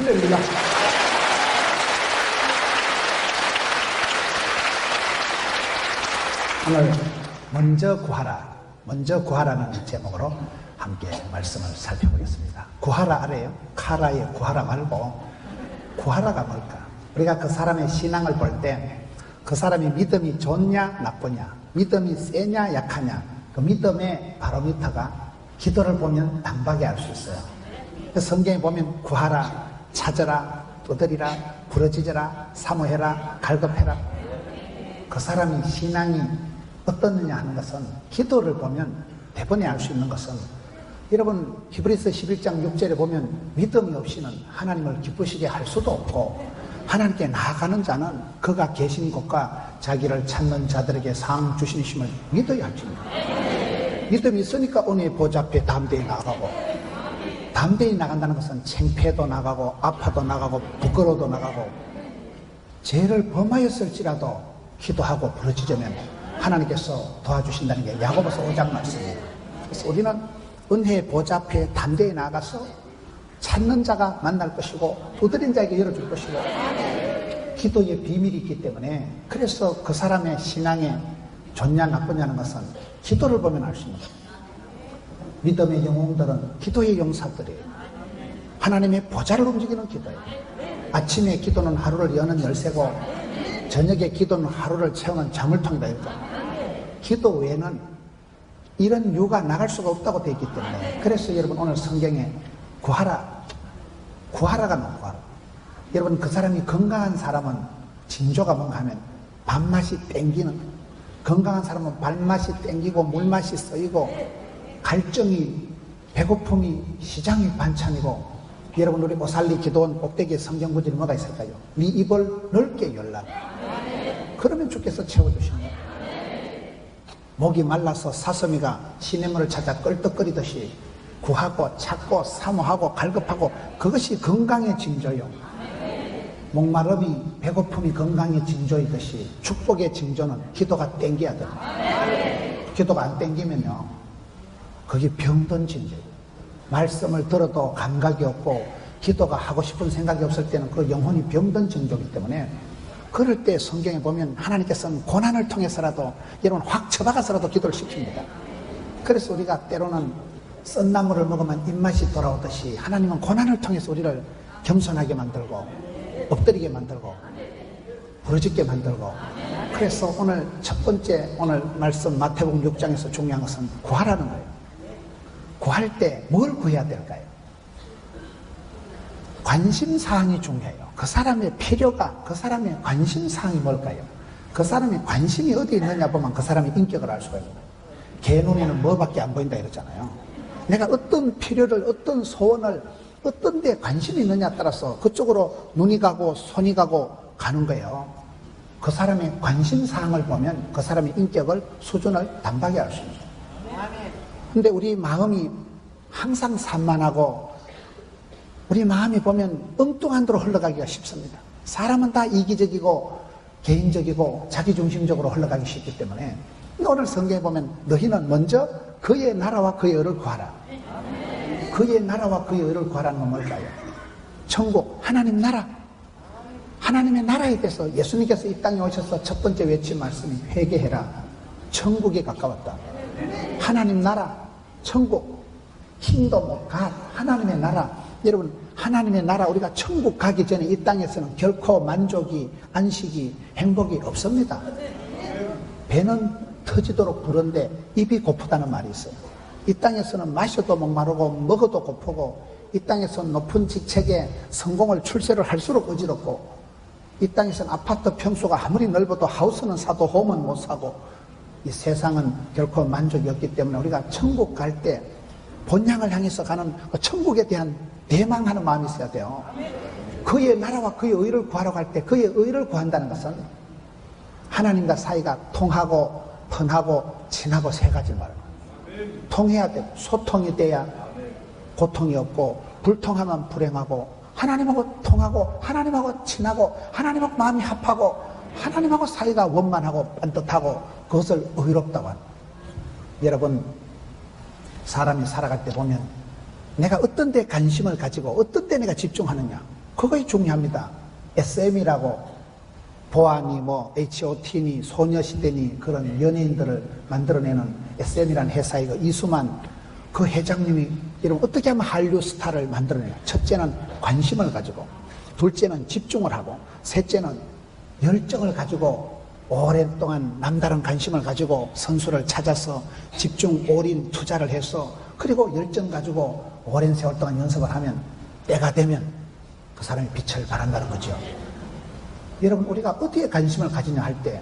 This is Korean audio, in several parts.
기도입니다. 오늘 먼저 구하라는 제목으로 함께 말씀을 살펴보겠습니다. 구하라 알아요? 카라의 구하라 말고 구하라가 뭘까? 우리가 그 사람의 신앙을 볼 때 그 사람이 믿음이 좋냐 나쁘냐, 믿음이 세냐 약하냐, 그 믿음의 바로미터가 기도를 보면 단박에 알 수 있어요. 성경에 보면 구하라, 찾으라, 두드리라, 부르짖으라, 사모해라, 갈급해라. 그 사람이 신앙이 어떻느냐 하는 것은 기도를 보면 대번에 알 수 있는 것은, 여러분 히브리서 11장 6절에 보면 믿음이 없이는 하나님을 기쁘시게 할 수도 없고, 하나님께 나아가는 자는 그가 계신 곳과 자기를 찾는 자들에게 상 주시심을 믿어야 할 줄입니다. 믿음이 있으니까 은혜의 보좌 앞에 담대히 나가고, 담대히 나간다는 것은 창피해도 나가고 아파도 나가고 부끄러워도 나가고, 죄를 범하였을지라도 기도하고 부르짖으면 하나님께서 도와주신다는 게 야고보서 5장 말씀이에요. 그래서 우리는 은혜의 보좌 앞에 담대히 나가서 찾는 자가 만날 것이고 두드린 자에게 열어줄 것이고, 기도의 비밀이 있기 때문에, 그래서 그 사람의 신앙에 좋냐 나쁘냐는 것은 기도를 보면 알 수 있는 거예요. 믿음의 영웅들은 기도의 용사들이에요. 하나님의 보좌를 움직이는 기도예요. 아침에 기도는 하루를 여는 열쇠고 저녁에 기도는 하루를 채우는 자물통이다. 이렇게. 기도 외에는 이런 유가 나갈 수가 없다고 되어 있기 때문에, 그래서 여러분 오늘 성경에 구하라가 나와요. 구하라. 여러분 그 사람이 건강한 사람은 징조가 뭔가 하면 밥맛이 땡기는, 건강한 사람은 밥맛이 땡기고 물맛이 쓰이고 갈증이, 배고픔이 시장의 반찬이고, 여러분 우리 오살리 기도원 꼭대기에 성경 구절이 뭐가 있을까요? 네 입을 넓게 열라. 그러면 주께서 채워주십니다. 목이 말라서 사슴이가 시냇물을 찾아 껄떡거리듯이 구하고 찾고 사모하고 갈급하고, 그것이 건강의 징조요. 목마름이 배고픔이 건강의 징조이듯이 축복의 징조는 기도가 땡겨야 됩니다. 기도가 안 땡기면요, 그게 병든 징조예요. 말씀을 들어도 감각이 없고 기도가 하고 싶은 생각이 없을 때는 그 영혼이 병든 징조이기 때문에, 그럴 때 성경에 보면 하나님께서는 고난을 통해서라도 여러분 확 쳐박아서라도 기도를 시킵니다. 그래서 우리가 때로는 썬나물을 먹으면 입맛이 돌아오듯이 하나님은 고난을 통해서 우리를 겸손하게 만들고 엎드리게 만들고 부르짖게 만들고, 그래서 오늘 첫 번째 오늘 말씀 마태복음 6장에서 중요한 것은 구하라는 거예요. 구할 때 뭘 구해야 될까요? 관심사항이 중요해요. 그 사람의 필요가, 그 사람의 관심사항이 뭘까요? 그 사람의 관심이 어디 있느냐 보면 그 사람의 인격을 알 수가 있는 거예요. 개 눈에는 뭐밖에 안 보인다 이러잖아요. 내가 어떤 필요를, 어떤 소원을, 어떤 데 관심이 있느냐에 따라서 그쪽으로 눈이 가고 손이 가고 가는 거예요. 그 사람의 관심사항을 보면 그 사람의 인격을, 수준을 단박에 알 수 있는 거예요. 근데 우리 마음이 항상 산만하고, 우리 마음이 보면 엉뚱한 데로 흘러가기가 쉽습니다. 사람은 다 이기적이고 개인적이고 자기중심적으로 흘러가기 쉽기 때문에, 오늘 성경에 보면 너희는 먼저 그의 나라와 그의 의를 구하라. 그의 나라와 그의 의를 구하라는 건 뭘까요? 천국, 하나님 나라, 하나님의 나라에 대해서 예수님께서 이 땅에 오셔서 첫 번째 외친 말씀이 회개해라. 천국에 가까웠다. 하나님 나라, 천국, 킹덤 오브 갓, 하나님의 나라. 여러분 하나님의 나라, 우리가 천국 가기 전에 이 땅에서는 결코 만족이, 안식이, 행복이 없습니다. 배는 터지도록 부른데 입이 고프다는 말이 있어요. 이 땅에서는 마셔도 목마르고 먹어도 고프고, 이 땅에서는 높은 직책에 성공을 출세를 할수록 어지럽고, 이 땅에서는 아파트 평수가 아무리 넓어도 하우스는 사도 홈은 못 사고, 이 세상은 결코 만족이 없기 때문에 우리가 천국 갈 때 본향을 향해서 가는 천국에 대한 대망하는 마음이 있어야 돼요. 그의 나라와 그의 의를 구하러 갈 때 그의 의를 구한다는 것은 하나님과 사이가 통하고 편하고 친하고 세 가지 말입니다. 통해야 돼. 소통이 돼야 고통이 없고, 불통하면 불행하고, 하나님하고 통하고 하나님하고 친하고 하나님하고 마음이 합하고 하나님하고 사이가 원만하고 반듯하고, 그것을 의롭다고 합니다. 여러분 사람이 살아갈 때 보면 내가 어떤 데 관심을 가지고 어떤 데 내가 집중하느냐, 그것이 중요합니다. SM이라고 보아니 뭐 HOT니 소녀시대니 그런 연예인들을 만들어내는 SM이라는 회사의 이수만 그 회장님이 여러분 어떻게 하면 한류 스타를 만들어내냐. 첫째는 관심을 가지고, 둘째는 집중을 하고, 셋째는 열정을 가지고 오랫동안 남다른 관심을 가지고 선수를 찾아서 집중 올인 투자를 해서 그리고 열정 가지고 오랜 세월 동안 연습을 하면 때가 되면 그 사람이 빛을 발한다는 거죠. 여러분 우리가 어떻게 관심을 가지냐 할 때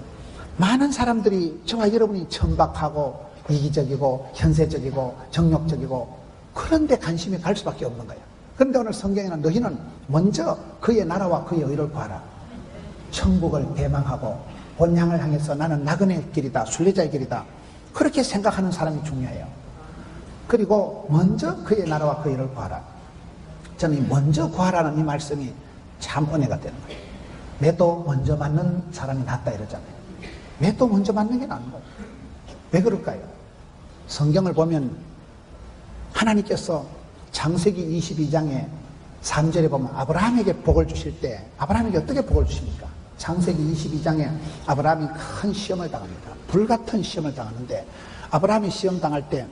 많은 사람들이 저와 여러분이 천박하고 이기적이고 현세적이고 정욕적이고 그런데 관심이 갈 수밖에 없는 거예요. 그런데 오늘 성경에는 너희는 먼저 그의 나라와 그의 의를 구하라. 천국을 대망하고 본향을 향해서 나는 나그네의 길이다, 순례자의 길이다, 그렇게 생각하는 사람이 중요해요. 그리고 먼저 그의 나라와 그의 의를 구하라. 저는 이 먼저 구하라는 이 말씀이 참 은혜가 되는 거예요. 매도 먼저 맞는 사람이 낫다 이러잖아요. 매도 먼저 맞는 게 나은 거예요. 왜 그럴까요? 성경을 보면 하나님께서 창세기 22장에 3절에 보면 아브라함에게 복을 주실 때 아브라함에게 어떻게 복을 주십니까? 창세기 22장에 아브라함이 큰 시험을 당합니다. 불같은 시험을 당하는데 아브라함이 시험 당할 때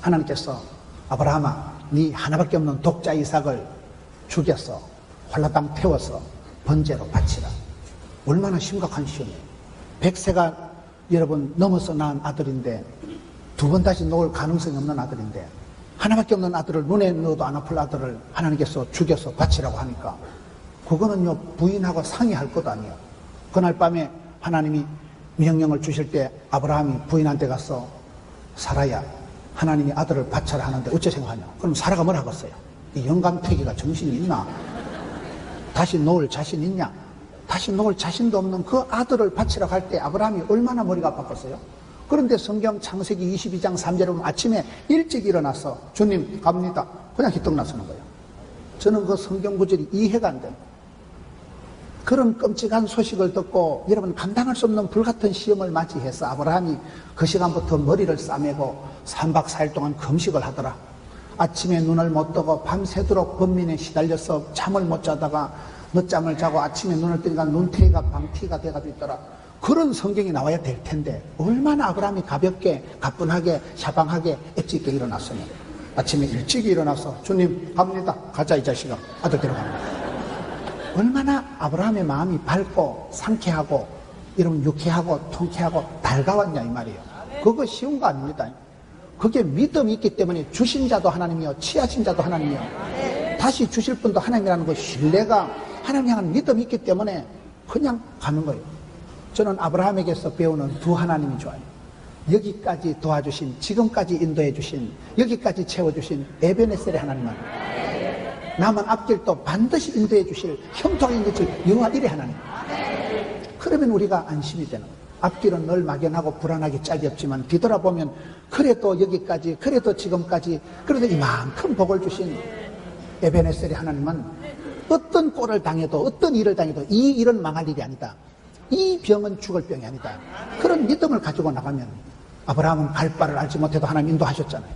하나님께서 아브라함아 네 하나밖에 없는 독자 이삭을 죽여서 홀라당 태워서 번제로 바치라. 얼마나 심각한 시험이에요. 100세가 여러분 넘어서 낳은 아들인데 두 번 다시 놓을 가능성이 없는 아들인데 하나밖에 없는 아들을 눈에 넣어도 안 아플 아들을 하나님께서 죽여서 바치라고 하니까 그거는요 부인하고 상의할 것도 아니에요. 그날 밤에 하나님이 명령을 주실 때 아브라함이 부인한테 가서 사라야 하나님이 아들을 바쳐라 하는데 어째 생각하냐. 그럼 사라가 뭐라 하겠어요? 이 영감태기가 정신이 있나? 다시 놓을 자신 있냐? 다시 놓을 자신도 없는 그 아들을 바치라고 할 때 아브라함이 얼마나 머리가 아팠겠어요? 그런데 성경 창세기 22장 3절에 보면 아침에 일찍 일어나서 주님 갑니다. 그냥 희떡 나서는 거예요. 저는 그 성경 구절이 이해가 안 돼요. 그런 끔찍한 소식을 듣고 여러분 감당할 수 없는 불같은 시험을 맞이해서 아브라함이 그 시간부터 머리를 싸매고 3박 4일 동안 금식을 하더라. 아침에 눈을 못 뜨고 밤새도록 번민에 시달려서 잠을 못 자다가 늦잠을 자고 아침에 눈을 뜨니까 눈태희가 방티가 돼가지고 있더라. 그런 성경이 나와야 될 텐데 얼마나 아브라함이 가볍게 가뿐하게 샤방하게 엣지 있게 일어났으면 아침에 일찍 일어나서 주님 갑니다. 가자 이 자식아. 아들 데려갑니다. 얼마나 아브라함의 마음이 밝고 상쾌하고 이런 유쾌하고 통쾌하고 달가웠냐 이 말이에요. 그거 쉬운 거 아닙니다. 그게 믿음이 있기 때문에 주신 자도 하나님이요 취하신 자도 하나님이요 다시 주실 분도 하나님이라는 그 신뢰가 하나님 향한 믿음이 있기 때문에 그냥 가는 거예요. 저는 아브라함에게서 배우는 두 하나님이 좋아요. 여기까지 도와주신, 지금까지 인도해 주신, 여기까지 채워주신 에베네셀의 하나님은 남은 앞길도 반드시 인도해 주실, 형통하게 인도해 주실 여호와 일의 하나님. 그러면 우리가 안심이 되는 거예요. 앞길은 늘 막연하고 불안하게 짧았지만 뒤돌아보면 그래도 여기까지, 그래도 지금까지, 그래도 이만큼 복을 주신 에베네셀의 하나님은 어떤 꼴을 당해도 어떤 일을 당해도 이 일은 망할 일이 아니다. 이 병은 죽을 병이 아니다. 그런 믿음을 가지고 나가면 아브라함은 갈 바를 알지 못해도 하나님 인도하셨잖아요.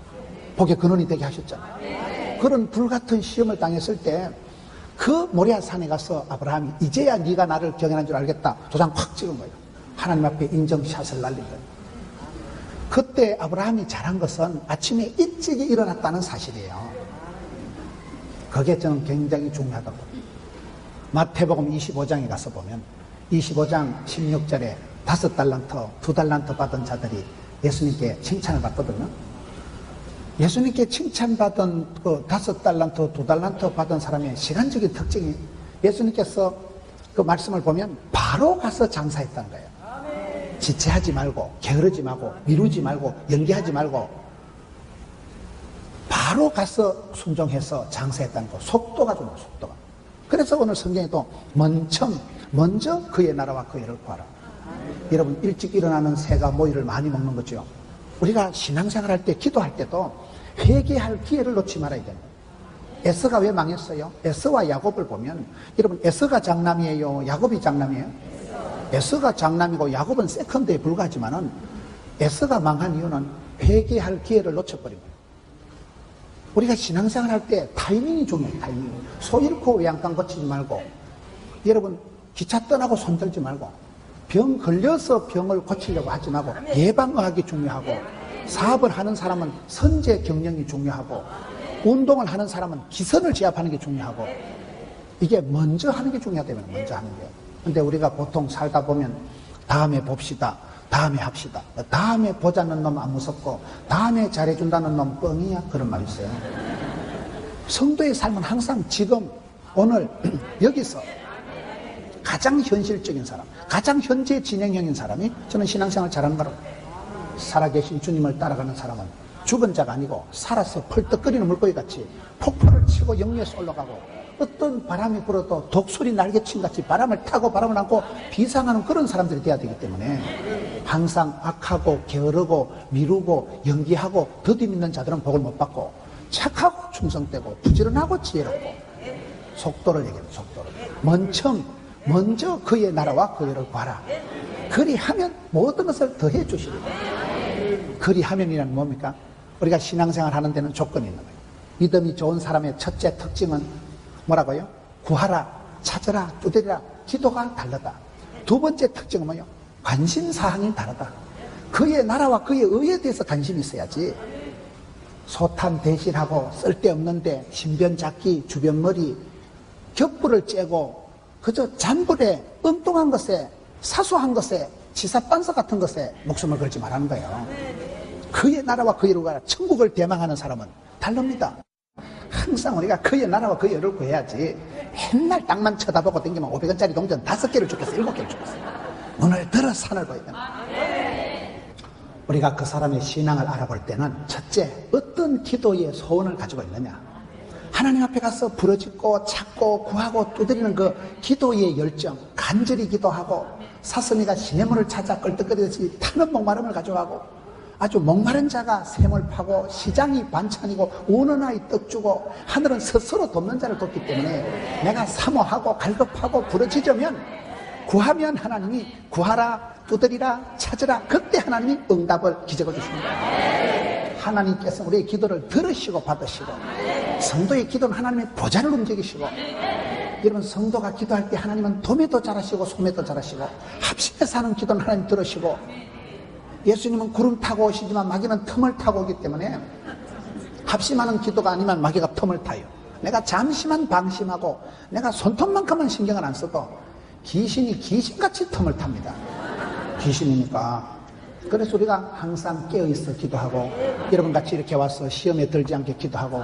복의 근원이 되게 하셨잖아요. 그런 불같은 시험을 당했을 때 그 모리아 산에 가서 아브라함이 이제야 네가 나를 경외한 줄 알겠다. 도장 확 찍은 거예요. 하나님 앞에 인정샷을 날린 거예요. 그때 아브라함이 잘한 것은 아침에 일찍 일어났다는 사실이에요. 그게 저는 굉장히 중요하다고. 마태복음 25장에 가서 보면 25장 16절에 5달란트, 2달란트 받은 자들이 예수님께 칭찬을 받거든요. 예수님께 칭찬받은 그 5달란트, 2달란트 받은 사람의 시간적인 특징이 예수님께서 그 말씀을 보면 바로 가서 장사했다는 거예요. 지체하지 말고, 게으르지 말고, 미루지 말고, 연기하지 말고 바로 가서 순종해서 장사했다는 거. 속도가 좋은 속도가. 그래서 오늘 성경에 또 먼저 그의 나라와 그의 의를 구하라. 여러분 일찍 일어나는 새가 모이를 많이 먹는 거죠. 우리가 신앙생활 할 때 기도할 때도 회개할 기회를 놓지 말아야 됩니다. 에서가 왜 망했어요? 에서와 야곱을 보면 여러분 에서가 장남이에요? 야곱이 장남이에요? 에서가 장남이고 야곱은 세컨드에 불과하지만은 에서가 망한 이유는 회개할 기회를 놓쳐버린 거예요. 우리가 신앙생활 할 때 타이밍이 중요해요. 타이밍. 소 잃고 외양간 거치지 말고, 여러분 기차 떠나고 손들지 말고, 병 걸려서 병을 고치려고 하지 말고 예방하기 중요하고, 사업을 하는 사람은 선제 경영이 중요하고, 운동을 하는 사람은 기선을 제압하는 게 중요하고, 이게 먼저 하는 게 중요하다면 먼저 하는 게. 근데 우리가 보통 살다 보면 다음에 봅시다, 다음에 합시다, 다음에 보자는 놈 안 무섭고 다음에 잘해준다는 놈 뻥이야, 그런 말이 있어요. 성도의 삶은 항상 지금 오늘 여기서 가장 현실적인 사람, 가장 현재 진행형인 사람이 저는 신앙생활 잘하는 거라고. 살아계신 주님을 따라가는 사람은 죽은 자가 아니고 살아서 펄떡거리는 물고기같이 폭포를 치고 영리에서 올라가고, 어떤 바람이 불어도 독수리 날개친같이 바람을 타고 바람을 안고 비상하는 그런 사람들이 돼야 되기 때문에, 항상 악하고 게으르고 미루고 연기하고 더디 믿는 자들은 복을 못 받고, 착하고 충성되고 부지런하고 지혜롭고, 속도를 얘기해요. 속도를 먼저 그의 나라와 그의를 구하라. 그리하면 모든 것을 더해 주시리라. 그리하면이란 뭡니까? 우리가 신앙생활 하는 데는 조건이 있는 거예요. 믿음이 좋은 사람의 첫째 특징은 뭐라고요? 구하라, 찾으라, 두드리라. 기도가 다르다. 두 번째 특징은 뭐예요? 관심사항이 다르다. 그의 나라와 그의 의에 대해서 관심이 있어야지, 소탄 대실하고 쓸데없는데 신변 잡기, 주변머리, 격불을 째고 그저 잔불에 엉뚱한 것에, 사소한 것에, 치사반서 같은 것에 목숨을 걸지 말라는 거예요. 그의 나라와 그의 의가 천국을 대망하는 사람은 다릅니다. 항상 우리가 그의 나라와 그의 의를 구해야지, 맨날 땅만 쳐다보고 댕기면 500원짜리 동전 5개를 주겠어, 7개를 주겠어. 눈을 들어 산을 보야 된다. 우리가 그 사람의 신앙을 알아볼 때는 첫째, 어떤 기도의 소원을 가지고 있느냐. 하나님 앞에 가서 부르짖고 찾고 구하고 두드리는 그 기도의 열정, 간절히 기도하고, 사슴이가 시냇물을 찾아 끌떡거리듯이 타는 목마름을 가져가고, 아주 목마른 자가 샘을 파고, 시장이 반찬이고, 우는 아이 떡 주고, 하늘은 스스로 돕는 자를 돕기 때문에, 내가 사모하고 갈급하고 부르짖으면, 구하면 하나님이 구하라, 두드리라, 찾으라, 그때 하나님이 응답을, 기적을 주십니다. 하나님께서 우리의 기도를 들으시고 받으시고, 성도의 기도는 하나님의 보좌를 움직이시고, 여러분 성도가 기도할 때 하나님은 도매도 잘하시고 소매도 잘하시고, 합심해서 하는 기도는 하나님 들으시고, 예수님은 구름 타고 오시지만 마귀는 틈을 타고 오기 때문에, 합심하는 기도가 아니면 마귀가 틈을 타요. 내가 잠시만 방심하고 내가 손톱만큼만 신경을 안 써도 귀신이 귀신같이 틈을 탑니다. 귀신이니까. 그래서 우리가 항상 깨어있어 기도하고, 여러분같이 이렇게 와서 시험에 들지 않게 기도하고,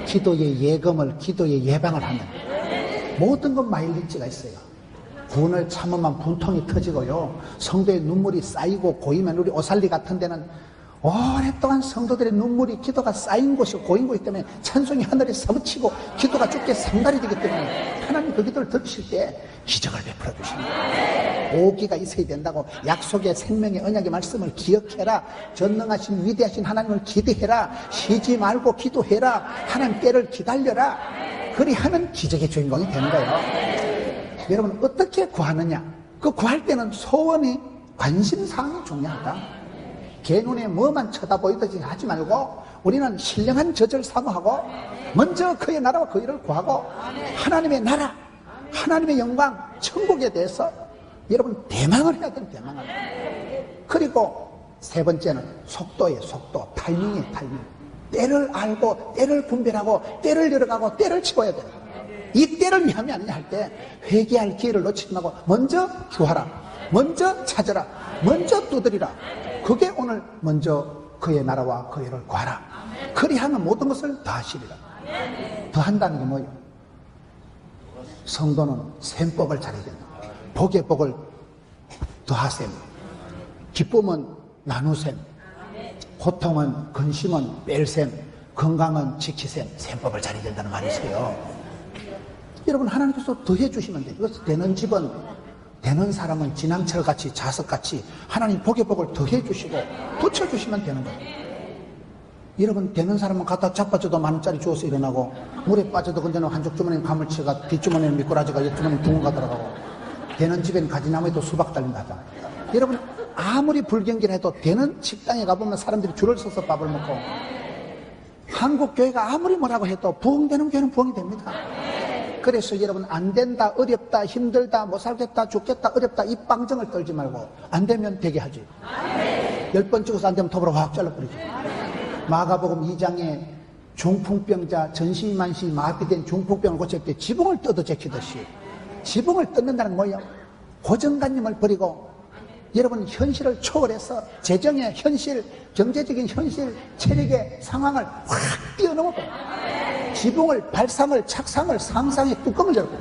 기도의 예금을, 기도의 예방을 하면 모든 것 마일리지가 있어요. 분을 참으면 분통이 터지고요, 성도의 눈물이 쌓이고 고이면, 우리 오살리 같은 데는 오랫동안 성도들의 눈물이, 기도가 쌓인 곳이, 고인 곳이기 때문에 찬송이 하늘에 사무치고 기도가 죽게 상달이 되기 때문에 하나님 그 기도를 들으실 때 기적을 베풀어 주십니다. 오기가 있어야 된다고. 약속의 생명의 언약의 말씀을 기억해라. 전능하신 위대하신 하나님을 기대해라. 쉬지 말고 기도해라. 하나님 때를 기다려라. 그리하면 기적의 주인공이 되는 거예요. 여러분 어떻게 구하느냐? 그 구할 때는 소원이, 관심사항이 중요하다. 개 눈에 뭐만 쳐다보이듯이 하지 말고, 우리는 신령한 젖을 사모하고 먼저 그의 나라와 그 일을 구하고, 하나님의 나라, 하나님의 영광, 천국에 대해서 여러분 대망을 해야 돼요. 대망을. 그리고 세 번째는 속도예요. 속도, 타이밍이에요. 타이밍. 때를 알고 때를 분별하고 때를 열어가고 때를 치워야 돼요. 이 때를 미하면 아니냐 할 때 회개할 기회를 놓치지 말고 먼저 구하라, 먼저 찾으라, 먼저 두드리라. 그게 오늘 먼저 그의 나라와 그의 일을 구하라. 그리하면 모든 것을 더하시리라. 더한다는 게 뭐예요? 성도는 셈법을 잘해야 된다. 복의 복을 더하셈, 기쁨은 나누셈, 고통은 근심은 뺄셈, 건강은 지키셈. 셈법을 잘해야 된다는 말이 있어요. 여러분 하나님께서 더해 주시면 돼요. 그래서 되는 집은, 되는 사람은 진앙철같이 자석같이 하나님 복의 복을 더해 주시고 붙여주시면 되는 거예요. 여러분 되는 사람은 갖다 자빠져도 10,000원짜리 주워서 일어나고, 물에 빠져도 근데는 한쪽 주머니는 가물치가, 뒷주머니는 미꾸라지가, 옆주머니는 붕어가 들어가고, 되는 집엔 가지나무에도 수박 달린다 하잖아요. 여러분 아무리 불경기를 해도 되는 식당에 가보면 사람들이 줄을 서서 밥을 먹고, 한국 교회가 아무리 뭐라고 해도 부흥되는 교회는 부흥이 됩니다. 그래서 여러분, 안 된다, 어렵다, 힘들다, 못 살겠다, 죽겠다, 어렵다, 이 빵정을 떨지 말고 안 되면 되게 하지. 10번 찍어서 안 되면 톱으로 확 잘라버리지. 마가복음 2장에 중풍병자, 전신만시, 마비된 중풍병을 고칠 때 지붕을 뜯어 제키듯이, 지붕을 뜯는다는 뭐예요? 고정관념을 버리고 여러분, 현실을 초월해서 재정의 현실, 경제적인 현실, 체력의 상황을 확 뛰어넘어 지붕을, 발상을, 착상을, 상상의 뚜껑을 열고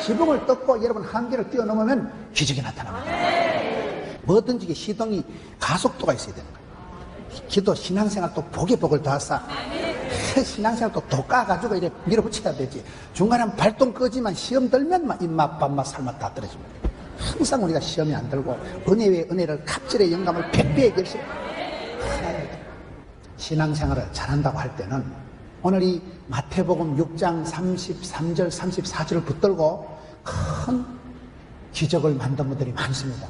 지붕을 뜯고 여러분, 한계를 뛰어넘으면 기적이 나타납니다. 뭐든지 시동이 가속도가 있어야 되는 거예요. 기도, 신앙생활도 복에 복을 더하사. 신앙생활도 도 까가지고 이렇게 밀어붙여야 되지. 중간에 발동 끄지만 시험 들면 막 입맛, 밥맛, 살맛 다 떨어집니다. 항상 우리가 시험이 안 들고 은혜 위에 은혜를, 갑절의 영감을 100배의 결심. 신앙생활을 잘한다고 할 때는 오늘 이 마태복음 6장 33절 34절을 붙들고 큰 기적을 만든 분들이 많습니다.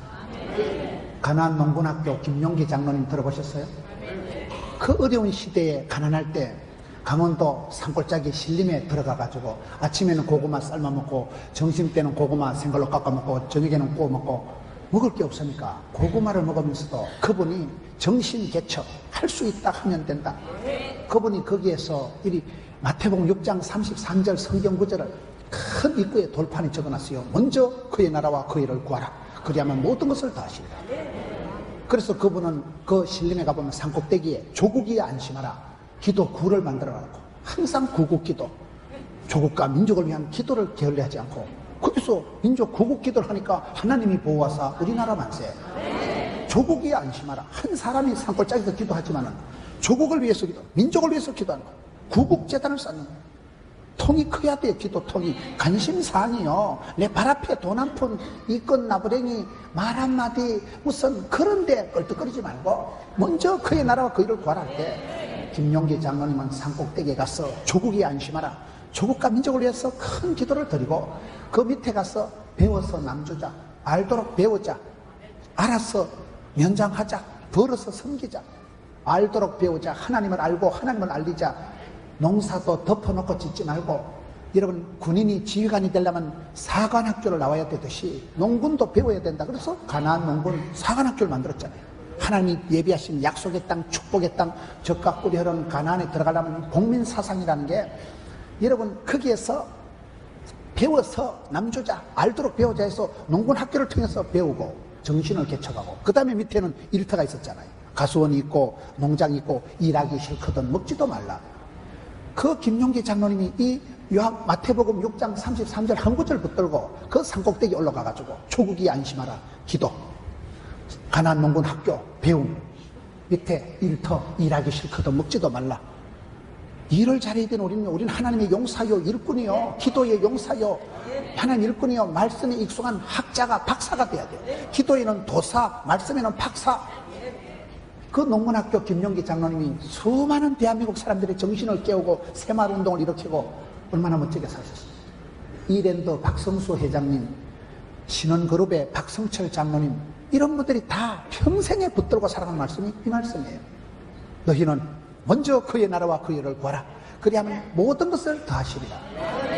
가나안 농군학교 김용기 장로님 들어보셨어요? 그 어려운 시대에 가난할 때 강원도 산골짜기 신림에 들어가가지고 아침에는 고구마 삶아 먹고 점심때는 고구마 생걸로 깎아 먹고 저녁에는 구워 먹고 먹을 게 없으니까 고구마를 먹으면서도 그분이 정신개척 할 수 있다 하면 된다. 그분이 거기에서 이 마태복음 6장 33절 성경 구절을 큰 입구에 돌판에 적어놨어요. 먼저 그의 나라와 그의 일을 구하라. 그리하면 모든 것을 다 하시리라. 그래서 그분은 그 신림에 가보면 산꼭대기에 조국이에 안심하라. 기도 구를 만들어놨고 항상 구국기도, 조국과 민족을 위한 기도를 게을리하지 않고 거기서 민족 구국기도를 하니까 하나님이 보호하사 우리나라 만세. 조국이 안심하라. 한 사람이 산골짜기에서 기도하지만은 조국을 위해서 기도, 민족을 위해서 기도하는 거예요. 구국재단을 쌓는 거예요. 통이 커야 돼요. 기도통이. 관심사항이요. 내 발 앞에 돈 한 푼, 이건 나부랭이, 말 한마디, 무슨 그런데 껄떡거리지 말고 먼저 그의 나라와 그 일을 구하라 할 때 김용기 장로님은 산꼭대기에 가서 조국이 안심하라. 조국과 민족을 위해서 큰 기도를 드리고 그 밑에 가서 배워서 남주자, 알도록 배우자, 알아서 연장하자, 벌어서 섬기자, 알도록 배우자, 하나님을 알고 하나님을 알리자. 농사도 덮어놓고 짓지 말고 여러분, 군인이 지휘관이 되려면 사관학교를 나와야 되듯이 농군도 배워야 된다. 그래서 가나안 농군 사관학교를 만들었잖아요. 하나님이 예비하신 약속의 땅, 축복의 땅, 젖과 꿀이 흐르는 가나안에 들어가려면 국민사상이라는 게 여러분, 거기에서 배워서 남주자, 알도록 배우자 해서 농군 학교를 통해서 배우고 정신을 개척하고 그 다음에 밑에는 일터가 있었잖아요. 가수원이 있고 농장이 있고 일하기 싫거든 먹지도 말라. 그 김용기 장로님이 이 마태복음 6장 33절 한 구절 붙들고 그 산꼭대기 올라가가지고 조국이 안심하라 기도, 가나안 농군 학교 배움, 밑에 일터 일하기 싫거든 먹지도 말라. 일을 잘해야 되는 우리는 하나님의 용사요, 일꾼이요, 기도의 용사요, 하나님 일꾼이요, 말씀에 익숙한 학자가 박사가 돼야 돼요. 기도에는 도사, 말씀에는 박사. 그 농문학교 김용기 장로님이 수많은 대한민국 사람들의 정신을 깨우고 새마을운동을 일으키고 얼마나 멋지게 사셨어요. 이랜드 박성수 회장님, 신원그룹의 박성철 장로님, 이런 분들이 다 평생에 붙들고 살아가는 말씀이 이 말씀이에요. 너희는 먼저 그의 나라와 그의 일을 구하라. 그리하면 모든 것을 더하시리라.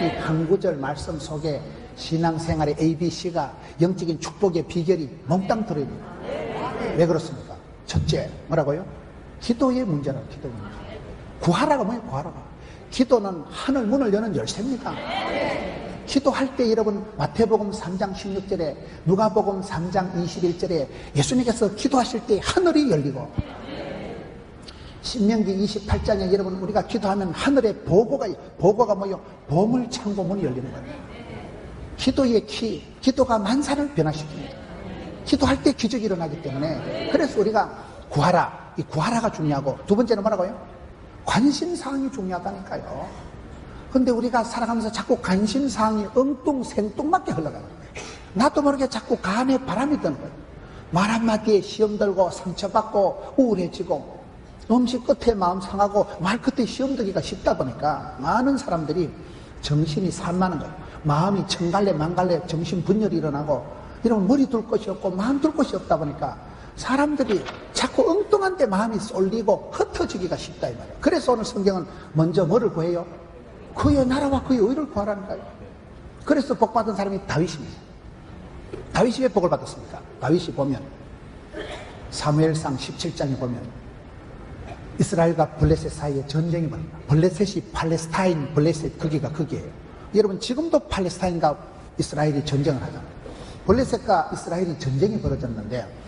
이 한 구절 말씀 속에 신앙생활의 ABC가 영적인 축복의 비결이 몽땅 들어있습니다. 왜 그렇습니까? 첫째, 뭐라고요? 기도의 문제라고. 기도의 문제. 구하라가 뭐예요? 구하라가. 기도는 하늘 문을 여는 열쇠입니다. 기도할 때 여러분, 마태복음 3장 16절에, 누가복음 3장 21절에 예수님께서 기도하실 때 하늘이 열리고, 신명기 28장에 여러분, 우리가 기도하면 하늘에 보고가 뭐예요? 보물창고 문이 열리는 거예요. 기도의 키, 기도가 만사를 변화시킵니다. 기도할 때 기적이 일어나기 때문에, 그래서 우리가 구하라, 이 구하라가 중요하고, 두 번째는 뭐라고요? 관심사항이 중요하다니까요. 근데 우리가 살아가면서 자꾸 관심사항이 엉뚱생뚱맞게 흘러가는 거예요. 나도 모르게 자꾸 간에 바람이 드는 거예요. 말 한마디에 시험 들고 상처받고 우울해지고 음식 끝에 마음 상하고 말 끝에 시험 들기가 쉽다 보니까 많은 사람들이 정신이 산만한 거예요. 마음이 천갈래 만갈래 정신분열이 일어나고, 이러면 머리 둘 곳이 없고 마음 둘 곳이 없다 보니까 사람들이 자꾸 엉뚱한 데 마음이 쏠리고 흩어지기가 쉽다 이 말이에요. 그래서 오늘 성경은 먼저 뭐를 구해요? 그의 나라와 그의 의를 구하라는 거예요. 그래서 복받은 사람이 다윗입니다. 다윗이 왜 복을 받았습니까? 다윗이 보면 사무엘상 17장에 보면 이스라엘과 블레셋 사이에 전쟁이 벌어집니다. 블레셋이 팔레스타인, 블레셋 거기가 거기에요. 여러분 지금도 팔레스타인과 이스라엘이 전쟁을 하잖아요. 블레셋과 이스라엘이 전쟁이 벌어졌는데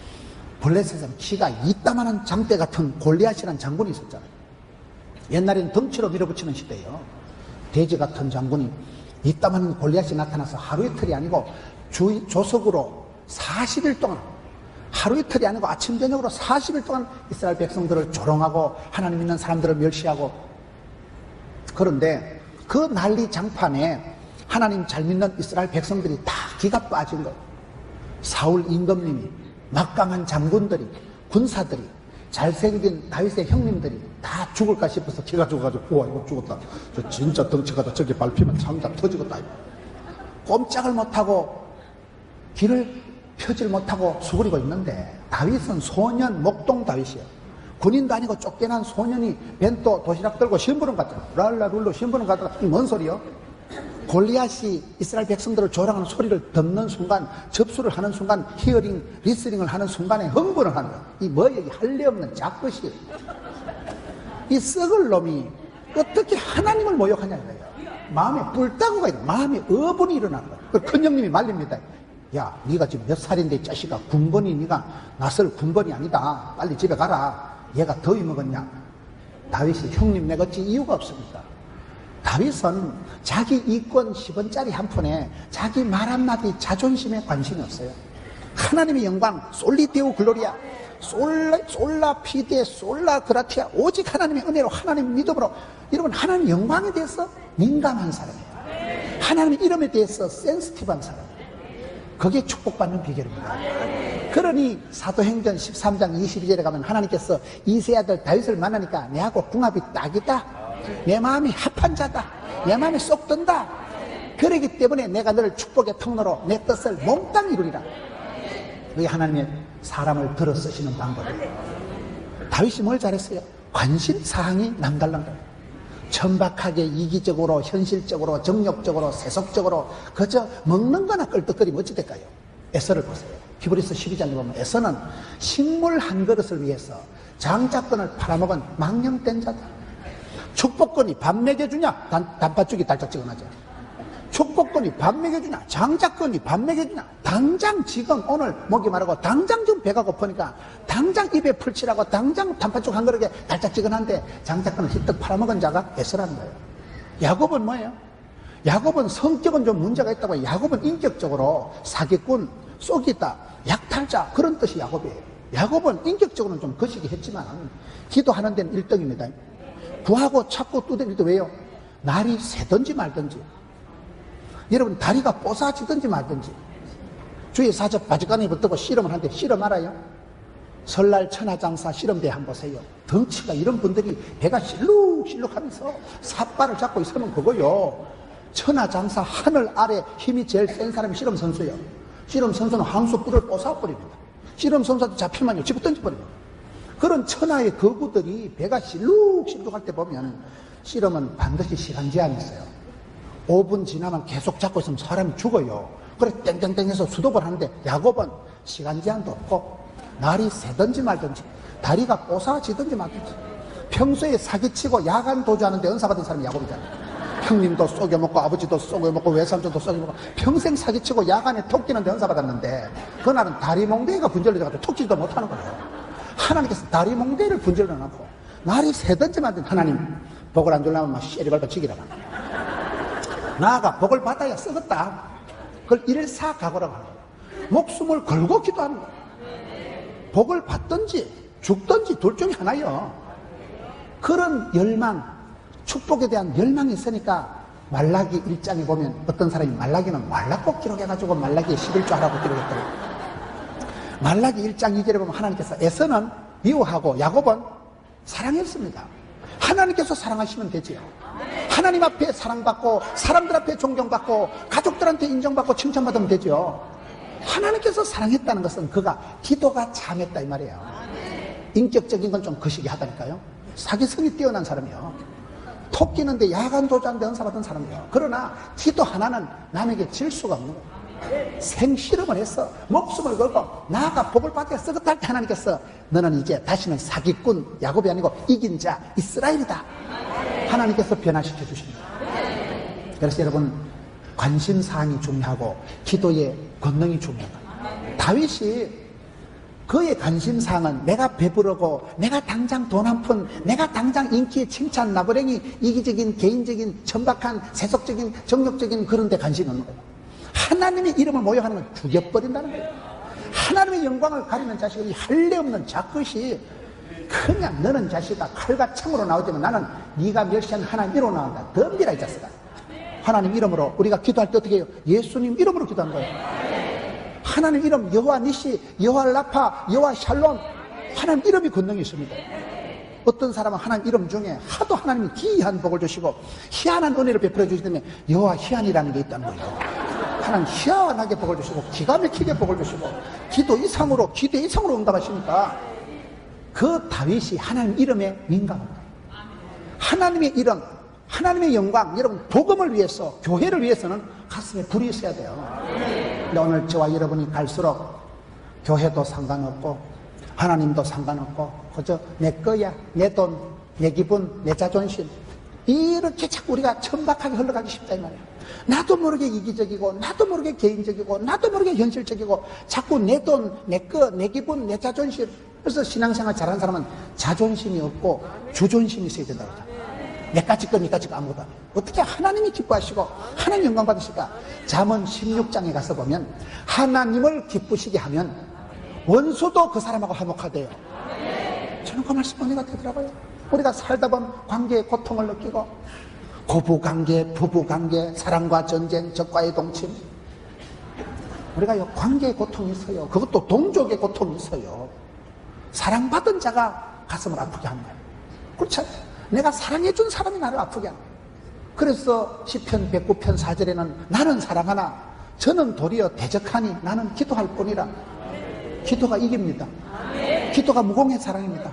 블레셋은 키가 이따만한 장대 같은 골리앗이라는 장군이 있었잖아요. 옛날에는 덩치로 밀어붙이는 시대예요. 돼지 같은 장군이 이따만한 골리앗이 나타나서 하루 이틀이 아니고 조석으로 40일 동안, 하루 이틀이 아니고 아침 저녁으로 40일 동안 이스라엘 백성들을 조롱하고 하나님 믿는 사람들을 멸시하고. 그런데 그 난리 장판에 하나님 잘 믿는 이스라엘 백성들이 다 기가 빠진 거예요. 사울 임금님이, 막강한 장군들이, 군사들이, 잘생긴 다윗의 형님들이 다 죽을까 싶어서 기가 죽어가지고 우와 이거 죽었다, 저 진짜 덩치가 다 저기 밟히면 참다 터지겠다, 꼼짝을 못하고 길을 펴질 못하고 수그리고 있는데 다윗은 소년 목동 다윗이에요. 군인도 아니고 쫓겨난 소년이 벤또 도시락 들고 심부름 갔잖아. 랄라룰로 심부름 가다가 이 뭔 소리요? 골리앗이 이스라엘 백성들을 조롱하는 소리를 듣는 순간, 접수를 하는 순간, 히어링, 리스닝을 하는 순간에 흥분을 하는 거야. 이 뭐야, 이 할례 없는 작것이. 이 썩을 놈이 어떻게 하나님을 모욕하냐 이거예요. 마음에 뿔따구가 있는, 마음에 어분이 일어나는 거야. 그 큰 형님이 말립니다. 야, 네가 지금 몇 살인데 이 자식아, 군번이 네가 나설 군번이 아니다. 빨리 집에 가라. 얘가 더위 먹었냐? 다윗이 형님 내가 어찌 이유가 없습니까? 다윗은 자기 이권 10원짜리 한 푼에 자기 말 한마디 자존심에 관심이 없어요. 하나님의 영광, 솔리데오 글로리아, 솔라 피데 솔라 그라티아, 오직 하나님의 은혜로, 하나님의 믿음으로. 여러분, 하나님의 영광에 대해서 민감한 사람이에요. 하나님의 이름에 대해서 센스티브한 사람이에요. 그게 축복받는 비결입니다. 그러니 사도행전 13장 22절에 가면 하나님께서 이세 아들 다윗을 만나니까 내하고 궁합이 딱이다, 내 마음이 합한 자다, 내 마음이 쏙 든다, 그러기 때문에 내가 너를 축복의 통로로 내 뜻을 몽땅 이루리라. 그게 하나님의 사람을 들어 쓰시는 방법이에요. 다윗이 뭘 잘했어요? 관심사항이 남달란 거예요. 천박하게 이기적으로, 현실적으로, 정욕적으로, 세속적으로 그저 먹는 거나 끌떡거리면 어찌 될까요? 에서를 보세요. 히브리서 12장에 보면 에서는 식물 한 그릇을 위해서 장자권을 팔아먹은 망령된 자다. 축복권이 밥 먹여주냐? 단팥죽이 달짝지근하죠. 축복권이 밥 먹여주냐? 장자권이 밥 먹여주냐? 당장 지금 오늘 목이 마르고 당장 좀 배가 고프니까 당장 입에 풀칠하고 당장 단팥죽 한 그릇에 달짝지근한데 장자권을 휘떡 팔아먹은 자가 에서라는 거예요. 야곱은 뭐예요? 야곱은 성격은 좀 문제가 있다고 해요. 야곱은 인격적으로 사기꾼, 쏘기다, 약탈자, 그런 뜻이 야곱이에요. 야곱은 인격적으로는 좀 거시기 했지만 기도하는 데는 1등입니다. 구하고 찾고 두드릴 때 왜요? 날이 새든지 말든지, 여러분 다리가 뽀사지든지 말든지 주의 사접 바지간에 붙들고 씨름을 하는데 씨름 알아요? 설날 천하장사 씨름대 한번 보세요. 덩치가 이런 분들이 배가 실룩실룩하면서 삿발을 잡고 있으면 그거요. 천하장사 하늘 아래 힘이 제일 센 사람이 씨름 선수예요. 씨름 선수는 항수 뿔을 뽀사버립니다. 씨름 선수한테 잡히면요 집어 던져버립니다. 그런 천하의 거구들이 배가 실룩실룩할 때 보면 씨름은 반드시 시간 제한이 있어요. 5분 지나면 계속 잡고 있으면 사람이 죽어요. 그래 땡땡땡 해서 수독을 하는데 야곱은 시간 제한도 없고 날이 새든지 말든지 다리가 뽀사지든지 말든지 평소에 사기치고 야간 도주하는데 은사받은 사람이 야곱이잖아요. 형님도 쏘겨먹고 아버지도 쏘겨먹고 외삼촌도 쏘겨먹고 평생 사기치고 야간에 톡 뛰는데 은사받았는데 그날은 다리몽둥이가 분절돼가지고 톡 뛰지도 못하는 거예요. 하나님께서 다리몽둥이를 분절해 놓고 날이 새든지 말든지 하나님 복을 안 주려면 막 씨리 밟아 죽이라고. 나아가 복을 받아야 썩었다. 그걸 일사각오라고 하는 거예요. 목숨을 걸고 기도하는 거예요. 복을 받든지 죽든지 둘 중에 하나요. 그런 열망, 축복에 대한 열망이 있으니까 말라기 1장에 보면 어떤 사람이 말라기는 말라꼭 기록해가지고 말라기 11조하라고 기록했더라고요. 말라기 1장 2절에 보면 하나님께서 에서는 미워하고 야곱은 사랑했습니다. 하나님께서 사랑하시면 되지요. 하나님 앞에 사랑받고 사람들 앞에 존경받고 가족들한테 인정받고 칭찬받으면 되죠. 하나님께서 사랑했다는 것은 그가 기도가 참했다 이 말이에요. 인격적인 건 좀 거시기 하다니까요. 사기성이 뛰어난 사람이요. 톡 끼는데 야간 도주하는데 은사받은 사람이요. 그러나 기도 하나는 남에게 질 수가 없는 거예요. 생실험을 했어. 목숨을 걸고 나아가 복을 받게 쓰겠다 때 하나님께서 너는 이제 다시는 사기꾼 야곱이 아니고 이긴 자 이스라엘이다. 하나님께서 변화시켜 주십니다. 그래서 여러분, 관심사항이 중요하고 기도의 권능이 중요하다. 다윗이 그의 관심사항은 내가 배부르고 내가 당장 돈 한 푼, 내가 당장 인기에 칭찬, 나부랭이, 이기적인 개인적인 천박한 세속적인 정욕적인 그런 데 관심이 없는 거예요. 하나님의 이름을 모욕하는 건 죽여버린다는 거예요. 하나님의 영광을 가리는 자식이 할례 없는 자것이 그냥 너는 자식아 칼과 창으로 나오지만 나는 네가 멸시한 하나님 이름으로 나온다. 덤비라 이 자식아. 하나님 이름으로 우리가 기도할 때 어떻게 해요? 예수님 이름으로 기도하는 거예요. 하나님 이름 여호와 니시, 여호와 라파, 여호와 샬롬, 하나님 이름이 권능이 있습니다. 어떤 사람은 하나님 이름 중에 하도 하나님이 기이한 복을 주시고 희한한 은혜를 베풀어 주시기 때문에 여호와 희한이라는 게 있다는 거예요. 하나님 희한하게 복을 주시고 기가 막히게 복을 주시고 기도 이상으로 기대 이상으로 응답하시니까 그 다윗이 하나님 이름에 민감합니다. 하나님의 이름, 하나님의 영광, 여러분 복음을 위해서, 교회를 위해서는 가슴에 불이 있어야 돼요. 근데 오늘 저와 여러분이 갈수록 교회도 상관없고 하나님도 상관없고 그저 내 거야, 내 돈, 내 기분, 내 자존심 이렇게 자꾸 우리가 천박하게 흘러가기 쉽다 이 말이에요. 나도 모르게 이기적이고 나도 모르게 개인적이고 나도 모르게 현실적이고 자꾸 내 돈, 내 거, 내 기분, 내 자존심. 그래서 신앙생활 잘하는 사람은 자존심이 없고 주존심이 있어야 된다고 하잖아요. 내까지 거 니까지 거 아무것도 안 해요. 어떻게 하나님이 기뻐하시고 하나님 영광 받으실까? 잠언 16장에 가서 보면 하나님을 기쁘시게 하면 원수도 그 사람하고 화목하대요. 저는 그 말씀 은혜가 되더라고요. 우리가 살다 보면 관계의 고통을 느끼고 고부관계, 부부관계, 사랑과 전쟁, 적과의 동침 우리가 관계의 고통이 있어요. 그것도 동족의 고통이 있어요. 사랑받은 자가 가슴을 아프게 하는 거예요. 그렇죠? 내가 사랑해준 사람이 나를 아프게 하는 거예요. 그래서 시편 109편 4절에는 나는 사랑하나 저는 도리어 대적하니 나는 기도할 뿐이라. 기도가 이깁니다. 기도가 무공의 사랑입니다.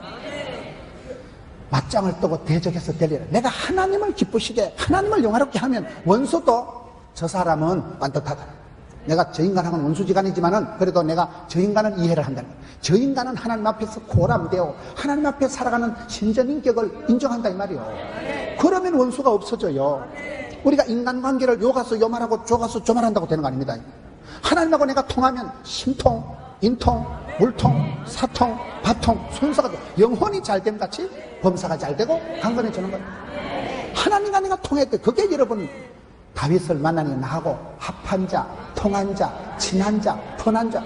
맞짱을 뜨고 대적해서 되리라. 내가 하나님을 기쁘시게 하나님을 영화롭게 하면 원수도 저 사람은 반듯하다. 내가 저 인간하고는 원수지간이지만은 그래도 내가 저 인간은 이해를 한다는 거예요. 저 인간은 하나님 앞에서 고람되어 하나님 앞에 살아가는 신전인격을 인정한다 이 말이에요. 그러면 원수가 없어져요. 우리가 인간관계를 요가서 요말하고 조가서 조말한다고 되는 거 아닙니다. 하나님하고 내가 통하면 심통, 인통, 물통, 사통, 밥통, 순서가 돼. 영혼이 잘됨 같이 범사가 잘 되고 강건해지는 거예요. 하나님과 내가 통했대. 그게 여러분 다윗을 만나니 나하고 합한 자, 통한 자, 친한 자, 편한 자.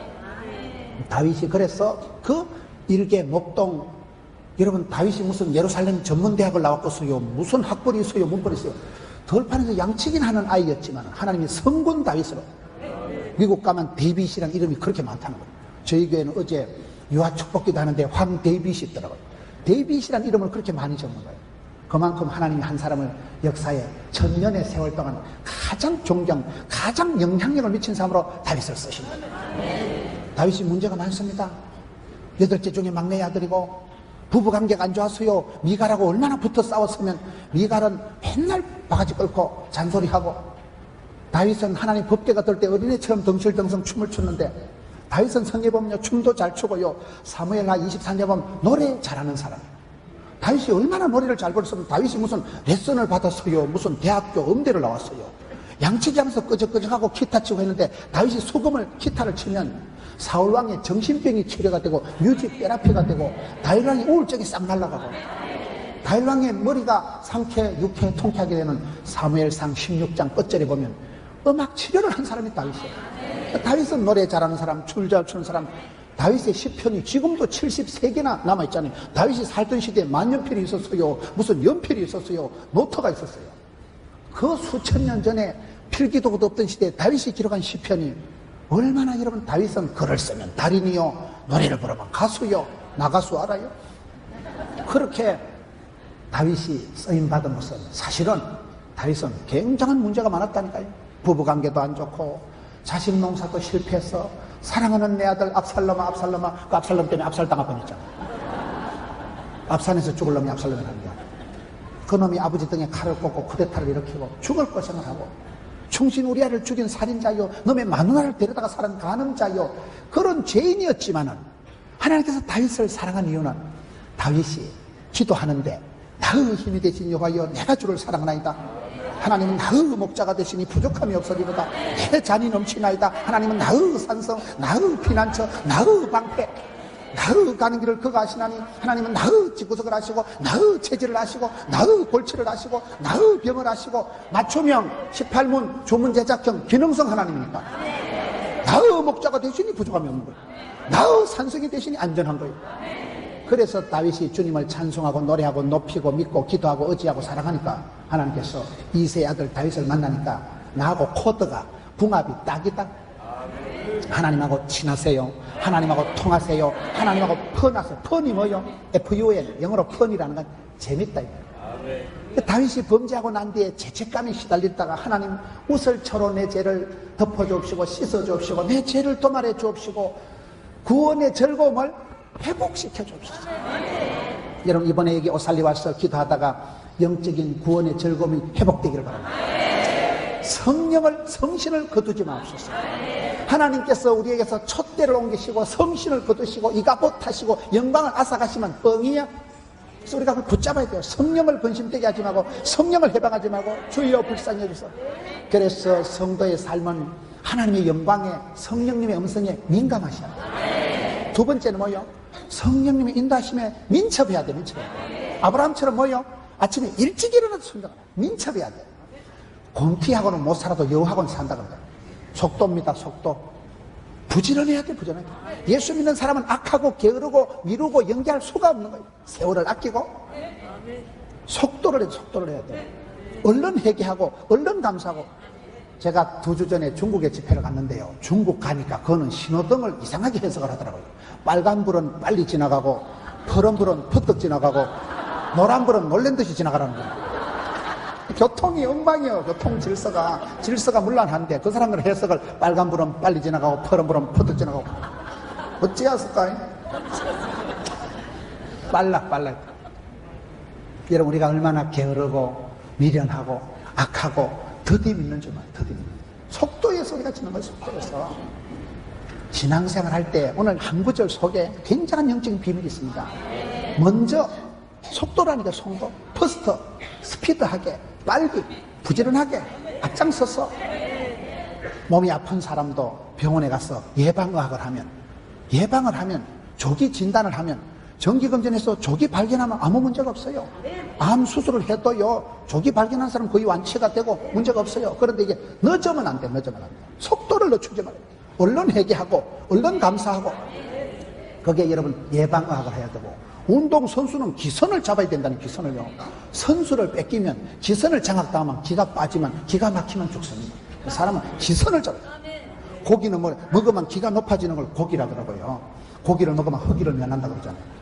다윗이 그래서 그 일개 목동 여러분 다윗이 무슨 예루살렘 전문대학을 나왔겠어요? 무슨 학벌이 있어요? 문벌이 있어요? 덜판에서 양치긴 하는 아이였지만 하나님이 성군 다윗으로 미국 가면 데이빗이라는 이름이 그렇게 많다는 거예요. 저희 교회는 어제 유아 축복기도 하는데 황데이빗이 있더라고요. 데이빗이라는 이름을 그렇게 많이 적는 거예요. 그만큼 하나님이 한 사람을 역사에 천년의 세월 동안 가장 존경, 가장 영향력을 미친 사람으로 다윗을 쓰신 거예요. 다윗이 문제가 많습니다. 8째 중에 막내 아들이고 부부관계가 안 좋았어요. 미갈하고 얼마나 붙어 싸웠으면 미갈은 맨날 바가지 끌고 잔소리하고 다윗은 하나님 법궤가 들 때 어린애처럼 덩실덩성 춤을 췄는데 다윗은 성경에 보면 춤도 잘 추고요. 사무엘하 23장 보면 노래 잘하는 사람. 다윗이 얼마나 노래를 잘 불렀으면 다윗이 무슨 레슨을 받았어요. 무슨 대학교 음대를 나왔어요. 양치기 하면서 끄적끄적하고 기타 치고 했는데 다윗이 소금을 기타를 치면 사울왕의 정신병이 치료가 되고 뮤직 테라피가 되고 다윗왕의 우울증이 싹 날아가고 다윗왕의 머리가 상쾌, 유쾌, 통쾌하게 되는 사무엘상 16장 끝절에 보면 음악 치료를 한 사람이 다윗이에요. 다윗은 노래 잘하는 사람, 줄 잘 추는 사람. 다윗의 시편이 지금도 73개나 남아있잖아요. 다윗이 살던 시대에 만년필이 있었어요. 무슨 연필이 있었어요. 노트가 있었어요. 그 수천 년 전에 필기도구도 없던 시대에 다윗이 기록한 시편이 얼마나 여러분 다윗은 글을 쓰면 달인이요 노래를 부르면 가수요. 나 가수 알아요? 그렇게 다윗이 쓰임받은 것은 사실은 다윗은 굉장한 문제가 많았다니까요. 부부관계도 안 좋고 자식 농사도 실패했어. 사랑하는 내 아들 압살롬아, 압살롬아. 그 압살롬 때문에 압살당할 뻔했잖아. 압산에서 죽을 놈이 압살롬이라는 거야. 그 놈이 아버지 등에 칼을 꽂고 쿠데타를 일으키고 죽을 고생을 하고, 충신 우리아를 죽인 살인자요, 놈의 마누라를 데려다가 살은 간음자요, 그런 죄인이었지만은 하나님께서 다윗을 사랑한 이유는 다윗이 기도하는데 나의 힘이 되신 여호와여 내가 주를 사랑하나이다. 하나님은 나의 목자가 되시니 부족함이 없으리로다. 내 잔이 넘치나이다. 하나님은 나의 산성, 나의 피난처, 나의 방패, 나의 가는 길을 그가 아시나니 하나님은 나의 집구석을 아시고 나의 체질을 아시고 나의 골치를 아시고 나의 병을 아시고 맞춤형 18문 조문 제작형 기능성 하나님이니까 나의 목자가 되시니 부족함이 없는 거예요. 나의 산성이 되시니 안전한 거예요. 그래서 다윗이 주님을 찬송하고 노래하고 높이고 믿고 기도하고 의지하고 사랑하니까 하나님께서 이세의 아들 다윗을 만나니까 나하고 코드가 궁합이 딱이다. 하나님하고 친하세요. 하나님하고 통하세요. 하나님하고 펀하세요. 펀이 뭐요? FUN, 영어로 펀이라는 건 재밌다. 다윗이 범죄하고 난 뒤에 죄책감에 시달리다가 하나님 우설처로 내 죄를 덮어주옵시고 씻어주옵시고 내 죄를 도말해 주옵시고 구원의 즐거움을 회복시켜 주옵시고. 여러분 이번에 여기 오살리 와서 기도하다가 영적인 구원의 즐거움이 회복되기를 바랍니다. 성신을 거두지 마옵소서. 하나님께서 우리에게서 촛대를 옮기시고 성신을 거두시고 이가봇 하시고 영광을 앗아가시면 뻥이야. 그래서 우리가 그걸 붙잡아야 돼요. 성령을 근심되게 하지 말고 성령을 해방하지 말고 주여 불쌍히 여기서. 그래서 성도의 삶은 하나님의 영광에 성령님의 음성에 민감하셔야 돼요. 두 번째는 뭐요? 성령님의 인도하심에 민첩해야 돼. 민첩해야 돼. 아브라함처럼 뭐요? 아침에 일찍 일어나서 순종하라. 민첩해야 돼. 곰티하고는 못 살아도 여우하고는 산다 그러다. 속도입니다. 속도. 부지런해야 돼. 부지런해야 돼. 예수 믿는 사람은 악하고 게으르고 미루고 연기할 수가 없는 거예요. 세월을 아끼고 속도를 해야 돼. 속도를 해야 돼. 얼른 회개하고 얼른 감사하고. 제가 2주 전에 중국에 집회를 갔는데요. 중국 가니까 그거는 신호등을 이상하게 해석을 하더라고요. 빨간불은 빨리 지나가고 파란불은 퍼뜩 지나가고 노란불은 놀란 듯이 지나가라는 거예요. 교통이 엉망이에요. 교통 질서가 문란한데 그 사람들 해석을 빨간불은 빨리 지나가고 파란불은 퍼뜩 지나가고 어찌했을까? 빨라. 여러분 우리가 얼마나 게으르고 미련하고 악하고 더디 믿는 줄만 더디 믿는 속도의 소리가 지는 거예요. 속도에서 신앙생활 할 때 오늘 한 구절 속에 굉장한 영적인 비밀이 있습니다. 먼저 속도라니까 속도 퍼스트 스피드하게 빨리 부지런하게 앞장서서. 몸이 아픈 사람도 병원에 가서 예방의학을 하면 조기 진단을 하면 정기검진해서 조기 발견하면 아무 문제가 없어요. 암 수술을 해도요 조기 발견한 사람 거의 완치가 되고 문제가 없어요. 그런데 이게 늦으면 안 돼. 속도를 늦추지 말아요. 얼른 회개하고 얼른 감사하고. 그게 여러분 예방의학을 해야 되고, 운동선수는 기선을 잡아야 된다는 기선을요. 선수를 뺏기면 기선을 장악당하면 기가 빠지면 기가 막히면 죽습니다. 사람은 기선을 잡아요. 고기는 먹으면 기가 높아지는 걸 고기라더라고요. 고기를 먹으면 허기를 면한다고 그러잖아요.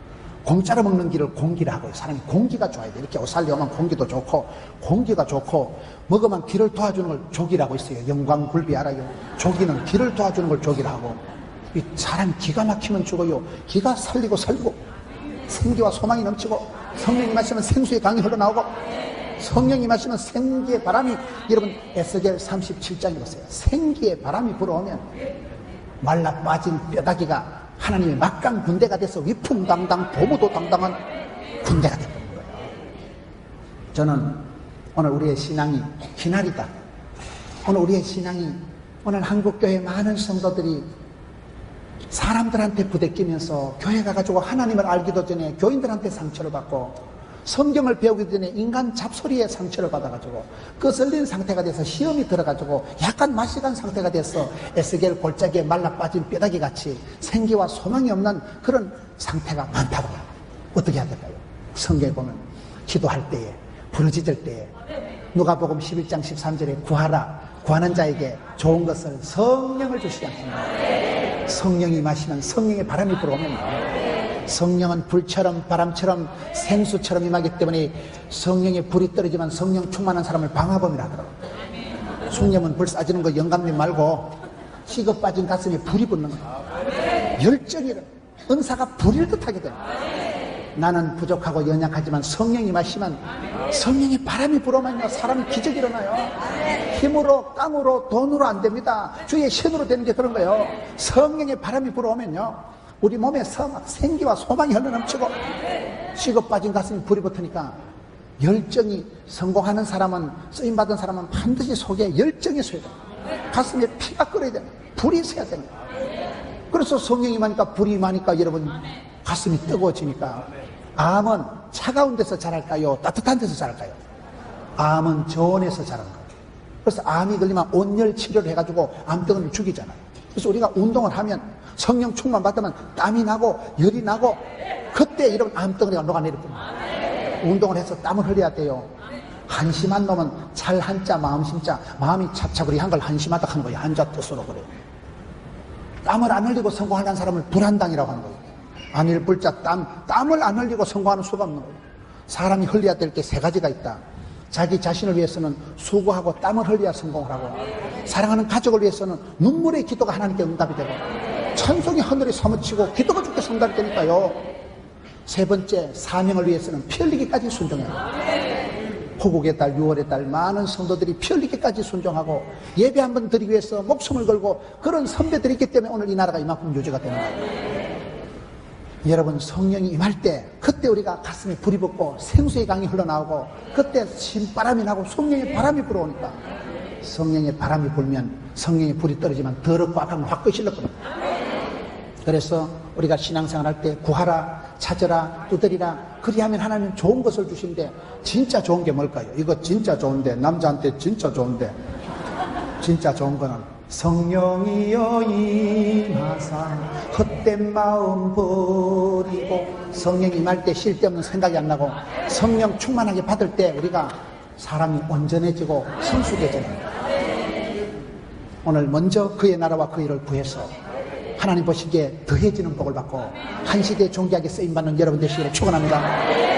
공짜로 먹는 길을 공기라고요. 사람이 공기가 좋아야 돼. 이렇게 오살리 오면 공기도 좋고 공기가 좋고 먹으면 기를 도와주는 걸 조기라고 있어요. 영광굴비 알아요? 조기는 기를 도와주는 걸 조기라고. 이 사람이 기가 막히면 죽어요. 기가 살리고 생기와 소망이 넘치고 성령이 마시면 생수의 강이 흘러나오고 성령이 마시면 생기의 바람이. 여러분 에스겔 37장에 보세요. 생기의 바람이 불어오면 말라 빠진 뼈다귀가 하나님의 막강 군대가 돼서 위풍당당 도무도 당당한 군대가 되는 거예요. 저는 오늘 우리의 신앙이 기날이다. 오늘 우리의 신앙이, 오늘 한국교회 많은 성도들이 사람들한테 부대끼면서 교회 가가지고 하나님을 알기도 전에 교인들한테 상처를 받고 성경을 배우기 전에 인간 잡소리에 상처를 받아가지고 거슬린 상태가 돼서 시험이 들어가지고 약간 마시간 상태가 돼서 에스겔 골짜기에 말라 빠진 뼈다귀 같이 생기와 소망이 없는 그런 상태가 많다고 해요. 어떻게 해야 될까요? 성경에 보면 기도할 때에, 부르짖을 때에 누가복음 11장 13절에 구하는 자에게 좋은 것을 성령을 주시지 않습니다. 성령이 마시면 성령의 바람이 불어오면 성령은 불처럼 바람처럼 생수처럼 임하기 때문에 성령의 불이 떨어지면 성령 충만한 사람을 방화범이라 하더라고요. 숭념은 불 쏴지는 거 영감님 말고 식어 빠진 가슴에 불이 붙는 거예요. 열정이 은사가 불일 듯하게 됩니다. 나는 부족하고 연약하지만 성령이 마시면 성령의 바람이 불어오면요 사람이 기적이 일어나요. 힘으로 깡으로 돈으로 안 됩니다. 주의 신으로 되는 게 그런 거예요. 성령의 바람이 불어오면요 우리 몸에서 막 생기와 소망이 흘러넘치고 식어 빠진 가슴에 불이 붙으니까 열정이 성공하는 사람은 쓰임받은 사람은 반드시 속에 열정이 있어야 돼요. 가슴에 피가 끓어야 돼요. 불이 있어야 됩니다. 그래서 성령이 많으니까 불이 많으니까 여러분 가슴이 뜨거워지니까 암은 차가운 데서 자랄까요? 따뜻한 데서 자랄까요? 암은 저온에서 자라는 거예요. 그래서 암이 걸리면 온열 치료를 해가지고 암덩어리를 죽이잖아요. 그래서 우리가 운동을 하면 성령 충만 받으면 땀이 나고 열이 나고 그때 이런 암덩어리가 녹아내릴 겁니다. 운동을 해서 땀을 흘려야 돼요. 한심한 놈은 잘 한자 마음 심자 마음이 찹찹으로 걸 한심하다 하는 거예요. 한자 뜻으로 그래요. 땀을 안 흘리고 성공하는 사람을 불한당이라고 하는 거예요. 안일 불자 땀을 안 흘리고 성공하는 수가 없는 거예요. 사람이 흘려야 될 게 세 가지가 있다. 자기 자신을 위해서는 수고하고 땀을 흘려야 성공을 하고 사랑하는 가족을 위해서는 눈물의 기도가 하나님께 응답이 되고 천성이 하늘에 사무치고 기도가 죽게 성답이 되니까요. 세 번째 사명을 위해서는 피 흘리기까지 순종해요. 호국의 달 6월의 달 많은 성도들이 피 흘리기까지 순종하고 예배 한번 드리기 위해서 목숨을 걸고 그런 선배들이 있기 때문에 오늘 이 나라가 이만큼 유지가 되는 거예요. 여러분 성령이 임할 때 그때 우리가 가슴에 불이 붙고 생수의 강이 흘러나오고 그때 신바람이 나고 성령의 바람이 불어오니까 성령의 바람이 불면 성령의 불이 떨어지면 더럽고 악한 건 확 끄실렀거든요. 그래서 우리가 신앙생활 할 때 구하라 찾으라 두드리라 그리하면 하나님은 좋은 것을 주시는데 진짜 좋은 게 뭘까요? 이거 진짜 좋은데 남자한테 진짜 좋은데 진짜 좋은 거는 성령이여 임하사 헛된 마음 버리고 성령이 임할 때 쓸데없는 생각이 안 나고 성령 충만하게 받을 때 우리가 사람이 온전해지고 성숙해져요. 오늘 먼저 그의 나라와 그의 일을 구해서 하나님 보시기에 더해지는 복을 받고 한 시대에 존귀하게 쓰임받는 여러분 되시기를 축원합니다.